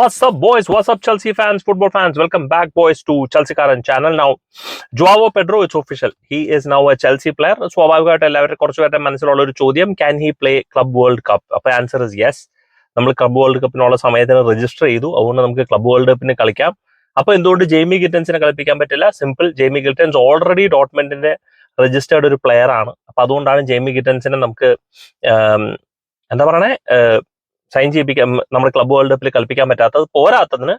What's up, boys? What's up, Chelsea fans, football fans? Welcome back, boys, to Chelsea Karan channel. Now, Joao Pedro, it's official. He is now a Chelsea player. സ്വാഭാവികമായിട്ട് എല്ലാവരും കുറച്ചുപേരുടെ മനസ്സിലുള്ള ഒരു ചോദ്യം, can he play club world cup? അപ്പോൾ answer is yes. നമ്മൾ club world കപ്പിനുള്ള സമയത്തിന് register ചെയ്തു, അതുകൊണ്ട് നമുക്ക് ക്ലബ് വേൾഡ് കപ്പിന് കളിക്കാം. അപ്പോൾ എന്തുകൊണ്ട് ജെയ്മി ഗിറ്റൻസിനെ കളിപ്പിക്കാൻ പറ്റില്ല? സിമ്പിൾ, ജെയ്മി ഗിറ്റൻസ് ഓൾറെഡി ഡോട്ട്മെന്റിന്റെ രജിസ്റ്റേർഡ് ഒരു പ്ലെയർ ആണ്. അപ്പോൾ അതുകൊണ്ടാണ് ജെയ്മി ഗിറ്റൻസിനെ നമുക്ക് എന്താ പറയണേ സൈൻ ചെയ്യിപ്പിക്കാൻ, നമ്മുടെ ക്ലബ് വേൾഡ് കപ്പിൽ കളിപ്പിക്കാൻ പറ്റാത്തത്. പോരാത്തതിന്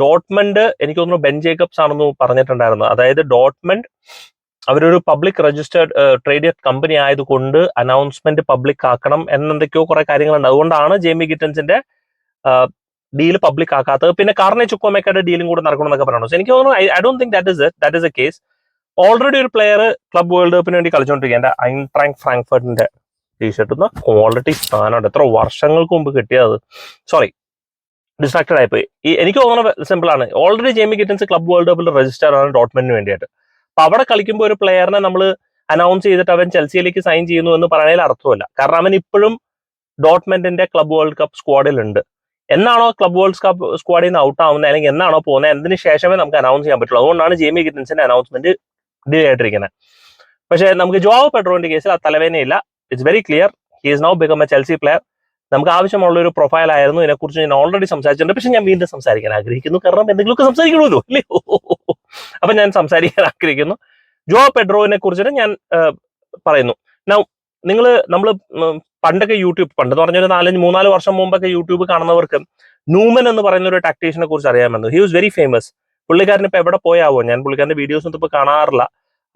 ഡോട്ട്മണ്ട്, എനിക്ക് തോന്നുന്നു ബെൻ ജേക്കബ്സ് ആണെന്ന് പറഞ്ഞിട്ടുണ്ടായിരുന്നു. അതായത് ഡോട്ട്മണ്ട് അവരൊരു പബ്ലിക് രജിസ്റ്റേർഡ് ട്രേഡ് കമ്പനി ആയതുകൊണ്ട് അനൗൺസ്മെന്റ് പബ്ലിക് ആക്കണം എന്തെന്തൊക്കെയോ കുറെ കാര്യങ്ങളുണ്ട്. അതുകൊണ്ടാണ് ജെയ്മി ഗിറ്റൻസിന്റെ ഡീല് പബ്ലിക് ആക്കാത്തത്. പിന്നെ കാർണെ ചുക്കോമേക്കയുടെ ഡീലും കൂടെ നടക്കണം എന്നൊക്കെ പറയണു. എനിക്ക് തോന്നുന്നു I don't think that is A case. Already ഒരു പ്ലെയർ ക്ലബ് വേൾഡ് കപ്പിന് വേണ്ടി കളിച്ചുകൊണ്ടിരിക്കുക, എന്റെ ഐൻട്രാങ്ക് ഫ്രാങ്ക്ഫർട്ടിന്റെ ടീഷർട്ട് എന്ന ക്വാളിറ്റി സാധനമുണ്ട്. എത്ര വർഷങ്ങൾക്ക് മുമ്പ് കിട്ടിയത്. സോറി, ഡിസ്ട്രാക്റ്റഡ് ആയിപ്പോയി. എനിക്ക് തോന്നുന്നത് സിമ്പിൾ ആണ്. Already Jamie Gittens club world കപ്പിൽ രജിസ്റ്റർ ആണ് ഡോട്ട്മെന്റിന് വേണ്ടിയിട്ട്. അപ്പൊ അവിടെ കളിക്കുമ്പോൾ ഒരു പ്ലെയറിനെ നമ്മൾ അനൗൺസ് ചെയ്തിട്ട് അവൻ ചെൽസിയിലേക്ക് സൈൻ ചെയ്യുന്നു എന്ന് പറയുന്നതിൽ അർത്ഥമില്ല. കാരണം അവൻ ഇപ്പോഴും ഡോട്ട്മെന്റിന്റെ ക്ലബ് വേൾഡ് കപ്പ് സ്ക്വാഡിൽ ഉണ്ട്. എന്നാണോ ക്ലബ് വേൾഡ് കപ്പ് സ്ക്വാഡിൽ നിന്ന് ഔട്ട് ആവുന്നത്, അല്ലെങ്കിൽ എന്നാണോ പോകുന്നത്, അതിന് ശേഷമേ നമുക്ക് അനൗൺസ് ചെയ്യാൻ പറ്റുള്ളൂ. അതുകൊണ്ടാണ് ജെയ്മി ഗിറ്റൻസിന്റെ അനൗൺസ്മെന്റ് ഡിലേ ആയിട്ടിരിക്കുന്നത്. പക്ഷേ നമുക്ക് ജോവോ പെഡ്രോന്റെ കേസിൽ ആ തലവേനയില്ല. It's very clear, he is now become a Chelsea player. നമുക്ക് ആവശ്യമുള്ള ഒരു പ്രൊഫൈൽ ആയിരുന്നു. ഇതിനെക്കുറിച്ച് ഞാൻ ഓൾറെഡി സംസാരിച്ചിട്ടുണ്ട്. പക്ഷെ ഞാൻ വീണ്ടും സംസാരിക്കാൻ ആഗ്രഹിക്കുന്നു, കാരണം എന്തെങ്കിലുമൊക്കെ സംസാരിക്കണമല്ലോ അല്ലേ. അപ്പൊ ഞാൻ സംസാരിക്കാൻ ആഗ്രഹിക്കുന്നു. ജോവോ പെഡ്രോനെ കുറിച്ചിട്ട് ഞാൻ പറയുന്നു. നമ്മൾ പണ്ടൊക്കെ പണ്ടെന്ന് പറഞ്ഞൊരു 3-4 വർഷം മുമ്പൊക്കെ യൂട്യൂബ് കാണുന്നവർക്ക് നൂമൻ എന്ന് പറയുന്ന ഒരു ടാക്ടീഷ്യനെ കുറിച്ച് അറിയാമെന്ന്. He was very famous. പുള്ളിക്കാരൻ ഇപ്പൊ എവിടെ പോയാവോ, ഞാൻ പുള്ളിക്കാരന്റെ വീഡിയോസ് ഒന്നും ഇപ്പൊ കാണാറില്ല.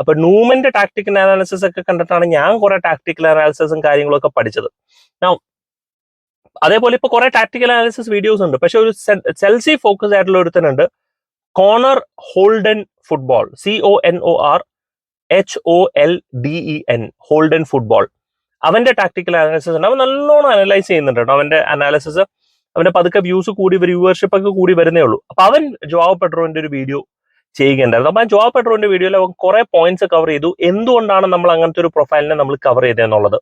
അപ്പൊ നൂമന്റെ ടാക്ടിക്കൽ അനാലിസിസ് ഒക്കെ കണ്ടിട്ടാണ് ഞാൻ കുറെ ടാക്ടിക്കൽ അനാലിസിസും കാര്യങ്ങളൊക്കെ പഠിച്ചത്. അതേപോലെ ഇപ്പൊ കുറെ ടാക്ടിക്കൽ അനാലിസിസ് വീഡിയോസ് ഉണ്ട്. പക്ഷെ ഒരു ചെൽസി ഫോക്കസ് ആയിട്ടുള്ള ഒരുത്തനുണ്ട്, Conor Holden football, CONORHOLDEN, Holden football. അവന്റെ ടാക്ടിക്കൽ അനാലിസിസ് ഉണ്ട്. അവൻ നല്ലോണം അനലൈസ് ചെയ്യുന്നുണ്ട് കേട്ടോ. അവന്റെ അനാലിസിസ്, അവന്റെ പതുക്കെ വ്യൂവർഷിപ്പ് ഒക്കെ കൂടി വരുന്നേ ഉള്ളൂ. അപ്പൊ അവൻ ജോവോ പെഡ്രോന്റെ ഒരു വീഡിയോ ചെയ്യുകയുണ്ടായിരുന്നു. അപ്പൊ ജോവോ പെഡ്രോന്റെ വീഡിയോയിൽ അവൻ കുറെ പോയിന്റ്സ് കവർ ചെയ്തു, എന്തുകൊണ്ടാണ് നമ്മൾ അങ്ങനത്തെ ഒരു പ്രൊഫൈലിനെ നമ്മൾ കവർ ചെയ്തതെന്നുള്ളത്.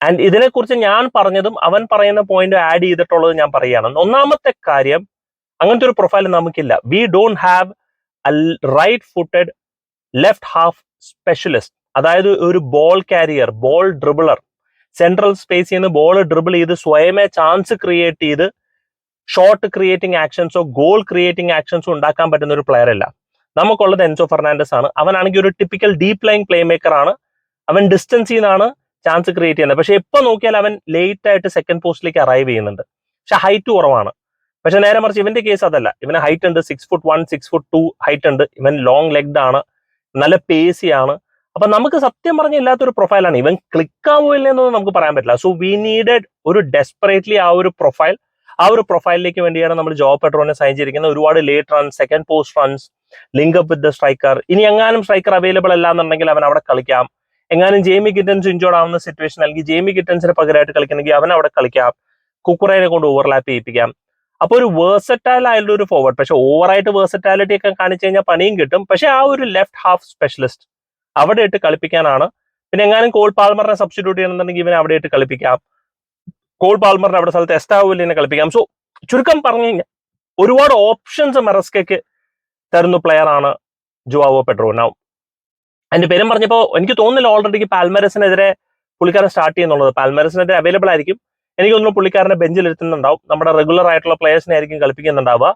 ആൻഡ് ഇതിനെക്കുറിച്ച് ഞാൻ പറഞ്ഞതും അവൻ പറയുന്ന പോയിന്റ് ആഡ് ചെയ്തിട്ടുള്ളത് ഞാൻ പറയുകയാണ്. ഒന്നാമത്തെ കാര്യം, അങ്ങനത്തെ ഒരു പ്രൊഫൈൽ നമുക്കില്ല. We don't have a right footed left half specialist. അതായത് ഒരു ball carrier, ball dribbler, central സ്പേസിൽ നിന്ന് ബോൾ ഡ്രിബിൾ ചെയ്ത് സ്വയമേ ചാൻസ് ക്രിയേറ്റ് ചെയ്ത് ഷോട്ട് ക്രിയേറ്റിംഗ് ആക്ഷൻസോ ഗോൾ ക്രിയേറ്റിംഗ് ആക്ഷൻസോ ഉണ്ടാക്കാൻ പറ്റുന്ന ഒരു പ്ലെയർ അല്ല. നമുക്കുള്ളത് എൻസോ ഫെർണാണ്ടസ് ആണ്. അവനാണെങ്കിൽ ഒരു typical deep line play maker ആണ്. അവൻ ഡിസ്റ്റൻസിൽ നിന്നാണ് ചാൻസ് ക്രിയേറ്റ് ചെയ്യുന്നത്. പക്ഷെ എപ്പോൾ നോക്കിയാൽ അവൻ ലേറ്റ് ആയിട്ട് സെക്കൻഡ് പോസ്റ്റിലേക്ക് അറൈവ് ചെയ്യുന്നുണ്ട്. പക്ഷെ ഹൈറ്റ് കുറവാണ്. പക്ഷെ നേരെ മറിച്ച് ഇവന്റെ കേസ് അതല്ല. ഇവന് ഹൈറ്റ് ഉണ്ട്, 6'1", 6'2" ഹൈറ്റ് ഉണ്ട്. ഇവൻ ലോങ് ലെഗ്ഡ് ആണ്, നല്ല പേസി ആണ്. അപ്പൊ നമുക്ക് സത്യം പറഞ്ഞ ഇല്ലാത്തൊരു പ്രൊഫൈലാണ്. ഇവൻ ക്ലിക്ക് ആവുമില്ല എന്നൊന്നും നമുക്ക് പറയാൻ പറ്റില്ല. സോ വി നീഡഡ് ഒരു ഡെസ്പറേറ്റ്ലി ആ ഒരു പ്രൊഫൈലിലേക്ക് വേണ്ടിയാണ് നമ്മൾ ജോവോ പെഡ്രോനെ സൈൻ ചെയ്തിരിക്കുന്നത്. ഒരുപാട് late runs, second post runs, link up with the striker. ഇനി എങ്ങാനും സ്ട്രൈക്കർ അവൈലബിൾ അല്ല എന്നുണ്ടെങ്കിൽ അവൻ അവിടെ കളിക്കാം. എങ്ങാനും ജെയ്മി ഗിറ്റൻസ് ഇൻജോർഡ് ആവുന്ന സിറ്റുവേഷൻ, അല്ലെങ്കിൽ ജെയ്മി ഗിറ്റൻസിന് പകരമായിട്ട് കളിക്കണമെങ്കിൽ അവൻ അവിടെ കളിക്കാം. കുക്കുറേനെ കൊണ്ട് ഓവർലാപ്പ് ചെയ്യിപ്പിക്കാം. അപ്പൊ ഒരു വേഴ്സറ്റൈൽ ആയിട്ടുള്ള ഒരു ഫോർവേഡ്. പക്ഷെ ഓവറായിട്ട് വേഴ്സറ്റാലിറ്റി ഒക്കെ കാണിച്ചു കഴിഞ്ഞാൽ പണിയും കിട്ടും. പക്ഷെ ആ ഒരു ലെഫ്റ്റ് ഹാഫ് സ്പെഷ്യലിസ്റ്റ് അവിടെ ഇട്ട് കളിപ്പിക്കാനാണ്. പിന്നെ എങ്ങാനും കോൾ പാൽമറിനെ സബ്സ്റ്റിറ്റ്യൂട്ട് ചെയ്യണമെന്നുണ്ടെങ്കിൽ ഇവനെ അവിടെ ഇട്ട് കളിപ്പിക്കാം. കോൾ പാൽമറിനെ അവിടെ സ്ഥലത്ത് എസ്റ്റാവില്ലിനെ കളിപ്പിക്കാം. സോ ചുരുക്കം പറഞ്ഞു കഴിഞ്ഞാൽ ഒരുപാട് ഓപ്ഷൻസ് മെറസ്കയ്ക്ക് തരുന്ന പ്ലെയർ ആണ് ജോവോ പെഡ്രോ. അതിന്റെ പേരും പറഞ്ഞപ്പോൾ എനിക്ക് തോന്നുന്നില്ല ഓൾറെഡി പാൽമേരസിനെതിരെ പുള്ളിക്കാരൻ സ്റ്റാർട്ട് ചെയ്യുന്നുള്ളത്. പാൽമേരസിനെതിരെ അവൈലബിൾ ആയിരിക്കും. എനിക്ക് തോന്നുന്നു പുള്ളിക്കാരനെ ബെഞ്ചിൽ ഇരുത്തുന്നുണ്ടാവും. നമ്മുടെ റെഗുലർ ആയിട്ടുള്ള പ്ലെയേഴ്സിനെ ആയിരിക്കും കളിപ്പിക്കുന്നുണ്ടാവുക.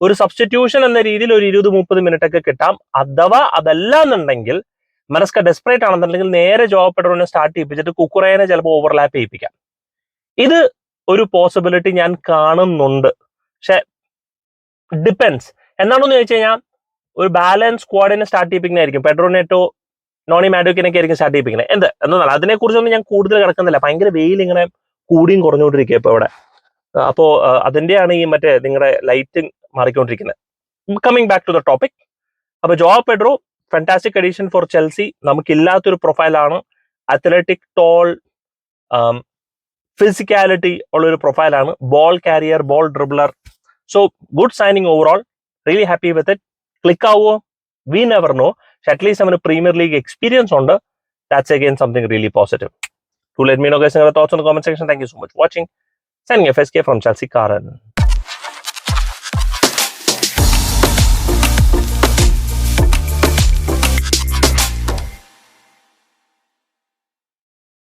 ഒരു സബ്സ്റ്റിറ്റ്യൂഷൻ എന്ന രീതിയിൽ ഒരു 20-30 മിനിറ്റ് ഒക്കെ കിട്ടാം. അഥവാ അതല്ല എന്നുണ്ടെങ്കിൽ മെറസ്ക ഡെസ്പറേറ്റ് ആണെന്നുണ്ടെങ്കിൽ നേരെ ജോവോ പെഡ്രോനെ സ്റ്റാർട്ട് ചെയ്യിപ്പിച്ചിട്ട് കുക്കുറേനെ ചിലപ്പോൾ ഓവർലാപ്പ് ചെയ്യിപ്പിക്കാം. ഇത് ഒരു പോസിബിലിറ്റി ഞാൻ കാണുന്നുണ്ട്. പക്ഷെ ഡിപ്പെൻസ്. എന്താണെന്ന് ചോദിച്ചു കഴിഞ്ഞാൽ ഒരു ബാലൻസ് സ്ക്വാഡിനെ സ്റ്റാർട്ട് ചെയ്യിപ്പിക്കുന്നതായിരിക്കും. പെഡ്രോ നെറ്റോ, നോണി മാഡോക്കിനൊക്കെ ആയിരിക്കും സ്റ്റാർട്ട് ചെയ്യിപ്പിക്കുന്നത്. എന്നല്ല, അതിനെക്കുറിച്ചൊന്നും ഞാൻ കൂടുതൽ കിടക്കുന്നില്ല. ഭയങ്കര വെയിൽ ഇങ്ങനെ കൂടിയും കുറഞ്ഞുകൊണ്ടിരിക്കുക ഇപ്പൊ ഇവിടെ. അപ്പോ അതിന്റെയാണ് ഈ മറ്റേ നിങ്ങളുടെ ലൈറ്റിംഗ് മാറിക്കൊണ്ടിരിക്കുന്നത്. Coming back to the topic. അപ്പൊ Joao Pedro fantastic addition for Chelsea. നമുക്കില്ലാത്തൊരു പ്രൊഫൈലാണ്. അത്ലറ്റിക്, ടോൾ, ഫിസിക്കാലിറ്റി ഉള്ളൊരു പ്രൊഫൈലാണ്. Ball carrier, ball dribbler. So good signing overall. Really happy with it. Click ആവുമോ? We never know. പക്ഷെ at least അവന് Premier League experience ഉണ്ട്. That's again something really positive. Do let me know guys your thoughts in the comment section. Thank you so much for watching. Signing off SK from Chelsea Karan.